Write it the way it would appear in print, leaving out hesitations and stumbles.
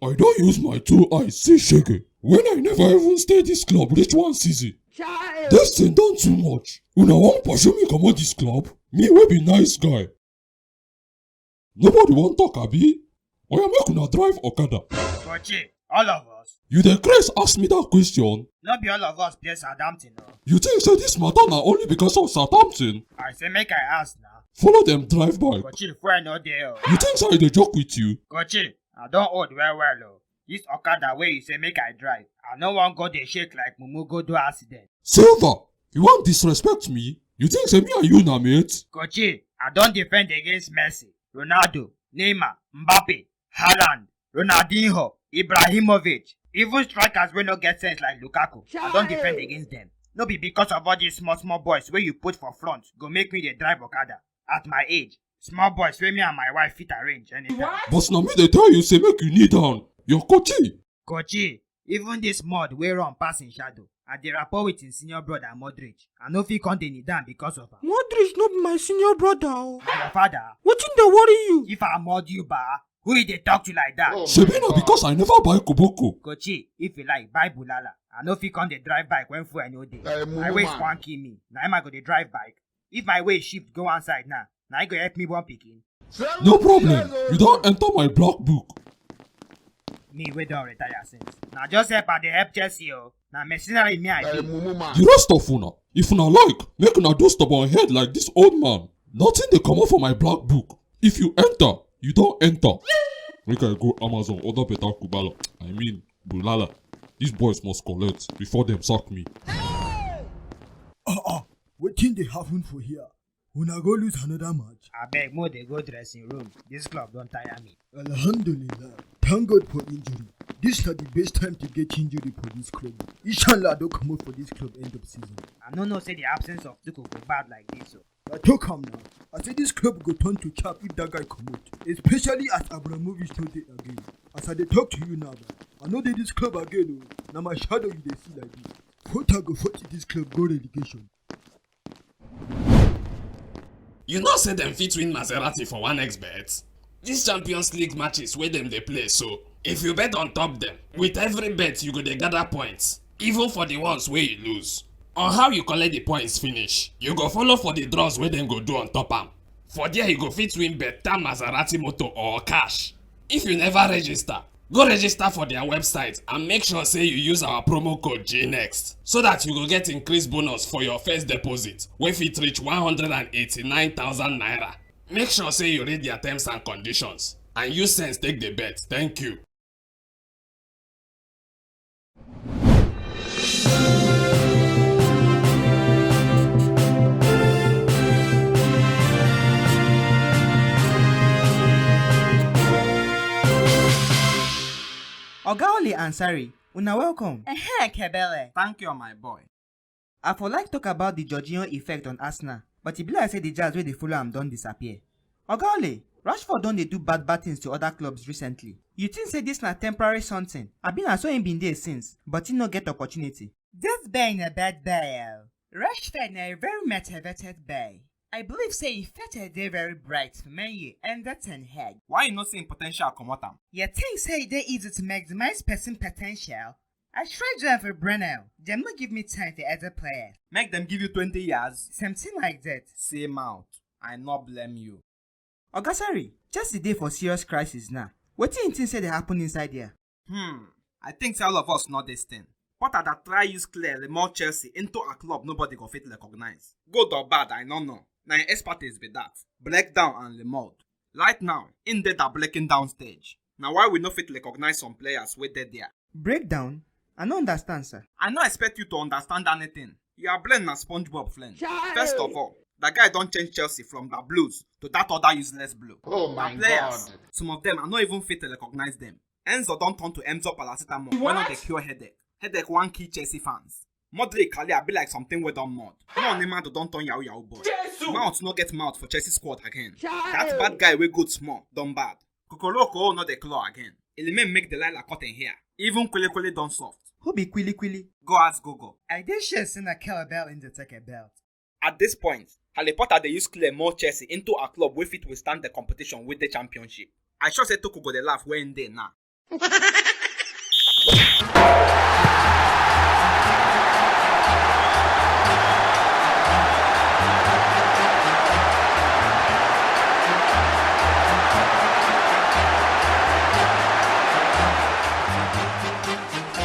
I don't use my 2 eyes see shege. When I never even stay this club reach 1 season. Child! This thing done too much. Una wan pursue me comot this club? Me wey be nice guy. Nobody wan talk abi? Oya make una drive Okada. Kochi, all of us. You dey craze ask me that question? Not be all of us play Southampton, no. You think say this matter na only because of Southampton? I say make I ask now. Follow them drive bike. Kochi, fuel no there. You think say I dey joke with you? Kochi, I don't hold well, oh. This Okada way you say make I drive. I no wan go dey shake like Mumu go do accident. Silver, you wan disrespect me? You think say me and you na mate? Kochi, I don't defend against Messi, Ronaldo, Neymar, Mbappe, Haaland, Ronaldinho, Ibrahimovic, even strikers wey no get sense like Lukaku. I don't defend against them. No be because of all these small boys wey you put for front go make me dey drive Okada. At my age, small boys wey me and my wife fit arrange anytime. But na me dey tell you say make you kneel down. Your Kochi. Kochi, even this mud wey run pass in shadow, I dey rapport with him senior brother Modric. I no fit come dey kneel down because of am. Modric no be my senior brother o. Na your father? Wetin dey worry you? If I mod you ba, who you dey talk to like that? Shebi na because I never buy koboko. Kochi, if you like, buy bulala. I no fit come dey drive bike when fuel no dey. My waist wan kill me. Na him I go dey drive bike. If my waist shift go one side now, na him go help me born pikin. No problem. You don enter my black book. Me wey don retire since. Na just help I dey help Chelsea o. Na mercenary me I be. The rest of una, if una like, make una do stubborn head like this old man. Nothing dey comot for my black book. If you enter, you don enter. Make I go Amazon order better kubala. I mean, bulala. These boys must collect before them sack me. Wetin dey happen for here? Una go lose another match? Abeg mo dey go dressing room. This club don tire me. Alhamdulillah. Thank God for injury. This na the best time to get injury for this club. Inshallah don comot for this club end of season. I no know say the absence of Tuchel go bad like this o. I talk am now. I say this club go turn to chap if that guy comot. Especially as Abramovich no dey again. As I dey talk to you now, I no dey this club again o. Na my shadow you dey see like this. Porter go fight this club go relegation. You know say dem fit win Maserati for 1xbet? These Champions League matches wey dem dey play so, if you bet on top dem, with every bet you go dey gather points, even for the ones wey you lose. On how you collect the points finish, you go follow for the draws wey dem go do on top am. For there you go fit win better Maserati motor or cash. If you never register, go register for their website and make sure say you use our promo code GNEXT so that you go get increased bonus for your first deposit wey fit reach 189,000 naira. Make sure say you read their terms and conditions and use sense take the bet. Thank you. Oga Ole Ansari, una welcome. Kebele. Thank you, my boy. I for like talk about the Jorginho effect on Arsenal, but e be like say the jazz wey dey follow am don disappear. Oga Ole, Rashford don dey do bad things to other clubs recently. You think say this na temporary something? Abi na so him been dey since, but he no get opportunity. This boy na bad boy. Rashford na a very motivated boy. I believe say he future dey very bright for Man U and that's in head. Why you not seeing potential comot am? You think say e dey easy to maximize person potential? I try to for Bruno. Dem no give me time for other players. Make them give you 20 years. Something like that. Same out. I not blame you. Oga Sari, Chelsea dey for serious crisis now. Wetin you think say dey happen inside there? I think say all of us know this thing. Potter that try use clearly more Chelsea into a club nobody go fit recognize. Good or bad, I don't know. Now your expertise be that. Break down and remold. Right now, in that breaking down stage. Now why we no fit recognize some players wey dey there? Breakdown? I no understand, sir. I no expect you to understand anything. Your brain na SpongeBob flame. First of all, the guy don't change Chelsea from the blues to that other useless blue. Oh my players, God. some of them are not even fit to recognize them. Enzo don't turn to Enzo Paracetamol when they cure headache. Headache one key Chelsea fans. Modric Kalia be like something we done mod. No Neymar don't turn yahoo boy. Mouth no get mouth for Chelsea squad again. That bad guy we good small, done bad. Kokoroko no the claw again. Element make the Lila cotton here. Even Kwili done soft. Who be Kwili? Go ask Gogo. I did sure seen a Calabell in the take a belt. At this point, Harry Potter they use clear more Chelsea into a club wey fit withstand the competition with the championship. I sure say Toko go the laugh when they now.